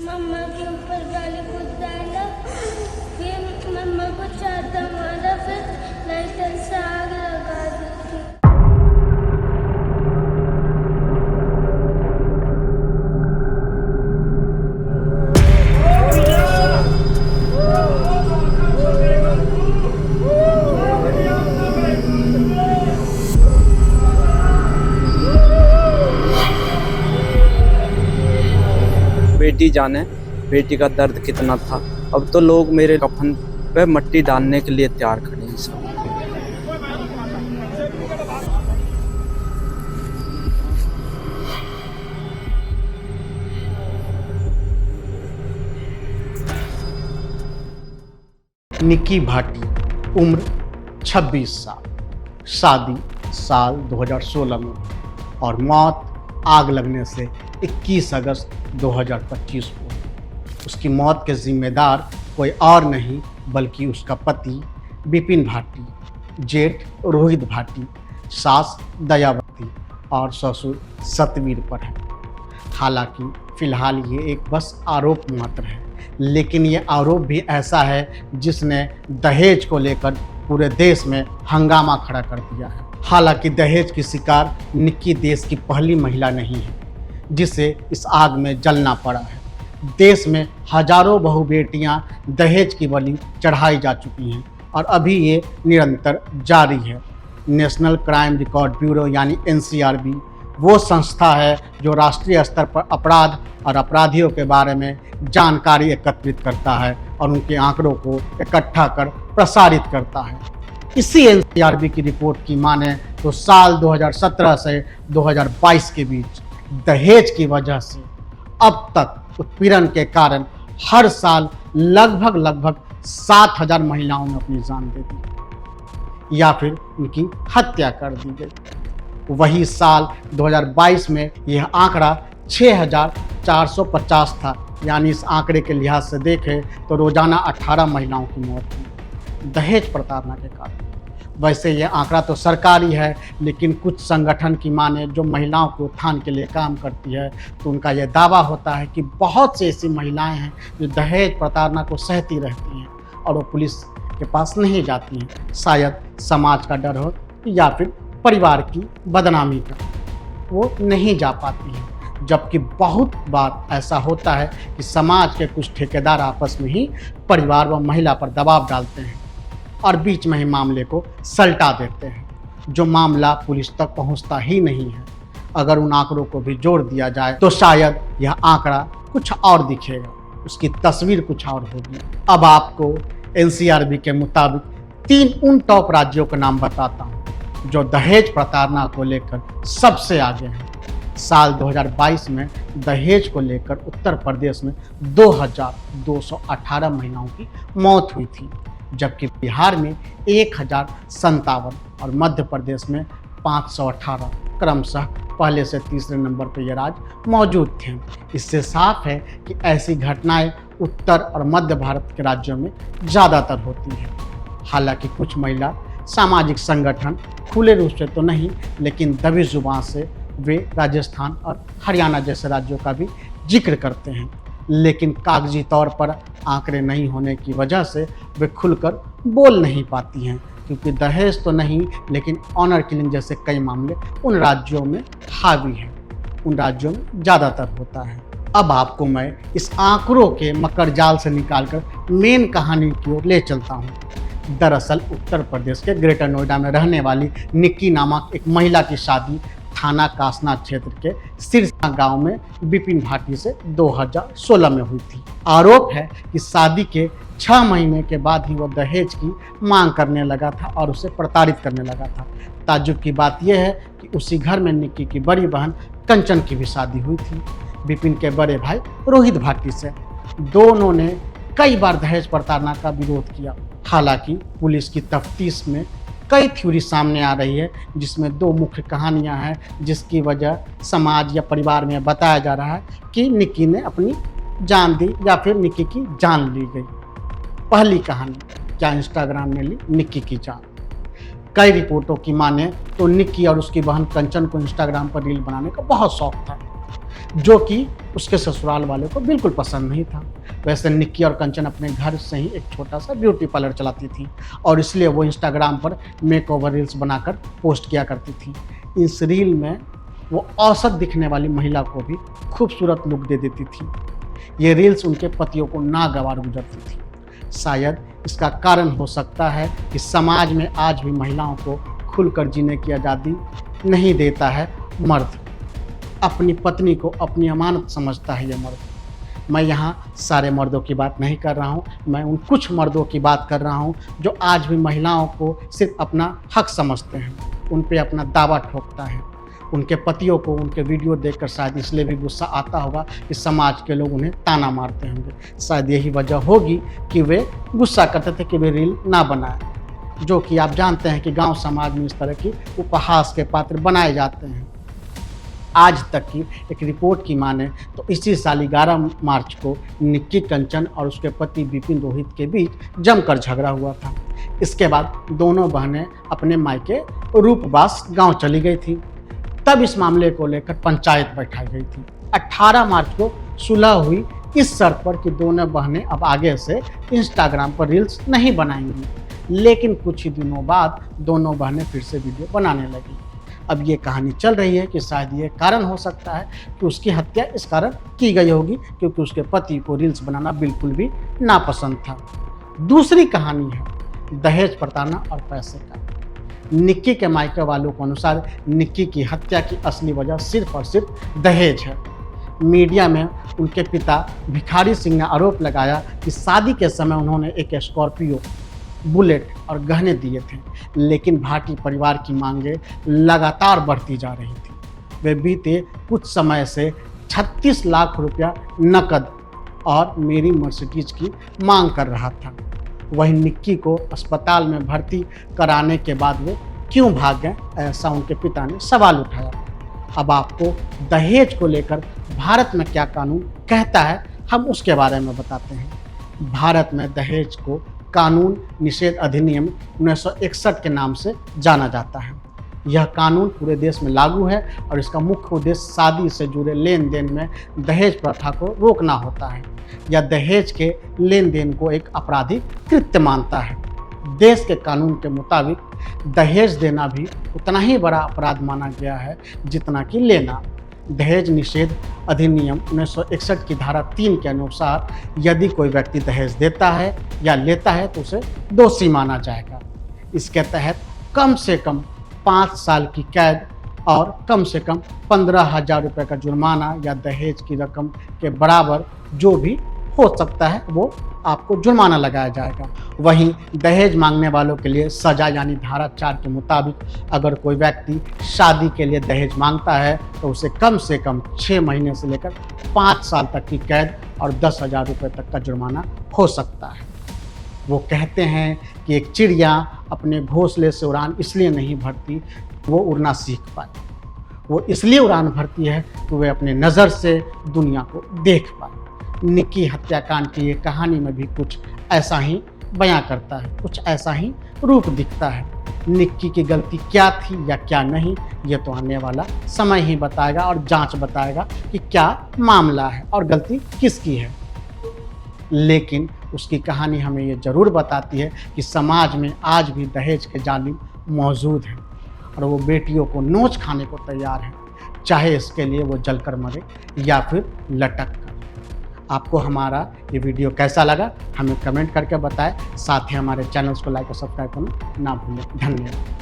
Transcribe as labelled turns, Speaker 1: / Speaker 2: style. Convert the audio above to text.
Speaker 1: मम्मा के ऊपर गाली को डाला, फिर मम्मा को चाटा मारा, फिर लाइटर से आग लगा दी थी।
Speaker 2: बेटी जाने बेटी का दर्द कितना था। अब तो लोग मेरे कफन पे मट्टी डालने के लिए तैयार खड़े हैं सब।
Speaker 3: निक्की भाटी, उम्र 26 साल, शादी साल 2016 में और मौत आग लगने से 21 अगस्त 2025 को। उसकी मौत के जिम्मेदार कोई और नहीं बल्कि उसका पति विपिन भाटी, जेठ रोहित भाटी, सास दयावती और ससुर सतवीर पर है। हालांकि फिलहाल ये एक बस आरोप मात्र है, लेकिन ये आरोप भी ऐसा है जिसने दहेज को लेकर पूरे देश में हंगामा खड़ा कर दिया है। हालांकि दहेज की शिकार निक्की देश की पहली महिला नहीं है जिसे इस आग में जलना पड़ा है। देश में हजारों बहू बेटियां दहेज की बलि चढ़ाई जा चुकी हैं और अभी ये निरंतर जारी है। नेशनल क्राइम रिकॉर्ड ब्यूरो यानी NCRB वो संस्था है जो राष्ट्रीय स्तर पर अपराध और अपराधियों के बारे में जानकारी एकत्रित करता है और उनके आंकड़ों को इकट्ठा कर प्रसारित करता है। इसी NCRB की रिपोर्ट की माने तो साल 2017 से 2022 के बीच दहेज की वजह से अब तक उत्पीड़न के कारण हर साल लगभग 7,000 महिलाओं ने अपनी जान दे दी या फिर उनकी हत्या कर दी गई। वही साल 2022 में यह आंकड़ा 6,450 था, यानी इस आंकड़े के लिहाज से देखें तो रोजाना 18 महिलाओं की मौत हुई दहेज प्रताड़ना के कारण। वैसे यह आंकड़ा तो सरकारी है, लेकिन कुछ संगठन की माने जो महिलाओं के उत्थान के लिए काम करती है तो उनका यह दावा होता है कि बहुत सी ऐसी महिलाएं हैं जो दहेज प्रताड़ना को सहती रहती हैं और वो पुलिस के पास नहीं जाती हैं। शायद समाज का डर हो या फिर परिवार की बदनामी का, वो नहीं जा पाती हैं। जबकि बहुत बार ऐसा होता है कि समाज के कुछ ठेकेदार आपस में ही परिवार व महिला पर दबाव डालते हैं और बीच में ही मामले को सलटा देते हैं, जो मामला पुलिस तक पहुंचता ही नहीं है। अगर उन आंकड़ों को भी जोड़ दिया जाए तो शायद यह आंकड़ा कुछ और दिखेगा, उसकी तस्वीर कुछ और होगी। अब आपको NCRB के मुताबिक 3 उन टॉप राज्यों के नाम बताता हूँ जो दहेज प्रताड़ना को लेकर सबसे आगे हैं। साल 2022 में दहेज को लेकर उत्तर प्रदेश में 2,218 महिलाओं की मौत हुई थी, जबकि बिहार में 1,057 और मध्य प्रदेश में 518 क्रमशः पहले से तीसरे नंबर पर ये राज्य मौजूद थे। इससे साफ है कि ऐसी घटनाएं उत्तर और मध्य भारत के राज्यों में ज़्यादातर होती हैं। हालांकि कुछ महिला सामाजिक संगठन खुले रूप से तो नहीं, लेकिन दबी जुबान से वे राजस्थान और हरियाणा जैसे राज्यों का भी जिक्र करते हैं, लेकिन कागजी तौर पर आंकड़े नहीं होने की वजह से वे खुलकर बोल नहीं पाती हैं, क्योंकि दहेज तो नहीं लेकिन ऑनर किलिंग जैसे कई मामले उन राज्यों में हावी हैं, उन राज्यों में ज़्यादातर होता है। अब आपको मैं इस आंकड़ों के मकर जाल से निकालकर मेन कहानी की ओर ले चलता हूँ। दरअसल उत्तर प्रदेश के ग्रेटर नोएडा में रहने वाली निक्की नामक एक महिला की शादी थाना कासना क्षेत्र के सिरसा गांव में विपिन भाटी से 2016 में हुई थी। आरोप है कि शादी के 6 महीने के बाद ही वह दहेज की मांग करने लगा था और उसे प्रताड़ित करने लगा था। ताज्जुब की बात यह है कि उसी घर में निक्की की बड़ी बहन कंचन की भी शादी हुई थी विपिन के बड़े भाई रोहित भाटी से। दोनों ने कई बार दहेज प्रताड़ना का विरोध किया। हालांकि पुलिस की तफ्तीश में कई थ्योरी सामने आ रही है, जिसमें 2 मुख्य कहानियां हैं जिसकी वजह समाज या परिवार में बताया जा रहा है कि निक्की ने अपनी जान दी या फिर निक्की की जान ली गई। पहली कहानी, क्या इंस्टाग्राम ने ली निक्की की जान। कई रिपोर्टों की माने तो निक्की और उसकी बहन कंचन को इंस्टाग्राम पर रील बनाने का बहुत शौक था। जो कि उसके ससुराल वाले को बिल्कुल पसंद नहीं था। वैसे निक्की और कंचन अपने घर से ही एक छोटा सा ब्यूटी पार्लर चलाती थी और इसलिए वो इंस्टाग्राम पर मेकओवर रील्स बनाकर पोस्ट किया करती थी। इस रील में वो औसत दिखने वाली महिला को भी खूबसूरत लुक दे देती थी। ये रील्स उनके पतियों को नागवार गुजरती थी। शायद इसका कारण हो सकता है कि समाज में आज भी महिलाओं को खुलकर जीने की आज़ादी नहीं देता है मर्द। अपनी पत्नी को अपनी अमानत समझता है ये मर्द। मैं यहाँ सारे मर्दों की बात नहीं कर रहा हूँ, मैं उन कुछ मर्दों की बात कर रहा हूँ जो आज भी महिलाओं को सिर्फ अपना हक समझते हैं, उन पे अपना दावा ठोकता है। उनके पतियों को उनके वीडियो देखकर शायद इसलिए भी गुस्सा आता होगा कि समाज के लोग उन्हें ताना मारते होंगे। शायद यही वजह होगी कि वे गुस्सा करते थे कि वे रील ना बनाए, जो कि आप जानते हैं कि गांव समाज में इस तरह की उपहास के पात्र बनाए जाते हैं। आज तक की एक रिपोर्ट की माने तो इसी साल 11 मार्च को निक्की कंचन और उसके पति विपिन रोहित के बीच जमकर झगड़ा हुआ था। इसके बाद दोनों बहनें अपने मायके रूपबास गांव चली गई थी। तब इस मामले को लेकर पंचायत बैठाई गई थी। 18 मार्च को सुलह हुई इस शर्त पर कि दोनों बहनें अब आगे से इंस्टाग्राम पर रील्स नहीं बनाएंगी। लेकिन कुछ ही दिनों बाद दोनों बहनें फिर से वीडियो बनाने लगी। अब ये कहानी चल रही है कि शायद ये कारण हो सकता है कि उसकी हत्या इस कारण की गई होगी क्योंकि उसके पति को रील्स बनाना बिल्कुल भी नापसंद था। दूसरी कहानी है दहेज प्रताड़ना और पैसे का। निक्की के मायके वालों के अनुसार निक्की की हत्या की असली वजह सिर्फ और सिर्फ दहेज है। मीडिया में उनके पिता भिखारी सिंह ने आरोप लगाया कि शादी के समय उन्होंने एक स्कॉर्पियो, बुलेट और गहने दिए थे, लेकिन भाटी परिवार की मांगें लगातार बढ़ती जा रही थी। वे बीते कुछ समय से 36 लाख रुपया नकद और मेरी मर्सिडीज की मांग कर रहा था। वहीं निक्की को अस्पताल में भर्ती कराने के बाद वे क्यों भाग गए, ऐसा उनके पिता ने सवाल उठाया। अब आपको दहेज को लेकर भारत में क्या कानून कहता है, हम उसके बारे में बताते हैं। भारत में दहेज को कानून निषेध अधिनियम 1961 के नाम से जाना जाता है। यह कानून पूरे देश में लागू है और इसका मुख्य उद्देश्य शादी से जुड़े लेन देन में दहेज प्रथा को रोकना होता है या दहेज के लेन देन को एक आपराधिक कृत्य मानता है। देश के कानून के मुताबिक दहेज देना भी उतना ही बड़ा अपराध माना गया है जितना कि लेना। दहेज निषेध अधिनियम 1961 की धारा 3 के अनुसार यदि कोई व्यक्ति दहेज देता है या लेता है तो उसे दोषी माना जाएगा। इसके तहत कम से कम 5 साल की कैद और कम से कम 15,000 रुपये का जुर्माना या दहेज की रकम के बराबर जो भी हो सकता है वो आपको जुर्माना लगाया जाएगा। वहीं दहेज मांगने वालों के लिए सजा यानी धारा 4 के मुताबिक अगर कोई व्यक्ति शादी के लिए दहेज मांगता है तो उसे कम से कम 6 महीने से लेकर 5 साल तक की कैद और 10,000 रुपये तक का जुर्माना हो सकता है। वो कहते हैं कि एक चिड़िया अपने घोंसले से उड़ान इसलिए नहीं भरती वो उड़ना सीख पाए, वो इसलिए उड़ान भरती है कि वे अपने नज़र से दुनिया को देख पाए। निक्की हत्याकांड की ये कहानी में भी कुछ ऐसा ही बयां करता है, कुछ ऐसा ही रूप दिखता है। निक्की की गलती क्या थी या क्या नहीं, ये तो आने वाला समय ही बताएगा और जांच बताएगा कि क्या मामला है और गलती किसकी है। लेकिन उसकी कहानी हमें ये ज़रूर बताती है कि समाज में आज भी दहेज के जालिम मौजूद हैं और वो बेटियों को नोच खाने को तैयार हैं, चाहे इसके लिए वो जलकर मरे या फिर लटक कर। आपको हमारा ये वीडियो कैसा लगा हमें कमेंट करके बताएं। साथ ही हमारे चैनल्स को लाइक और सब्सक्राइब करना ना भूलें। धन्यवाद।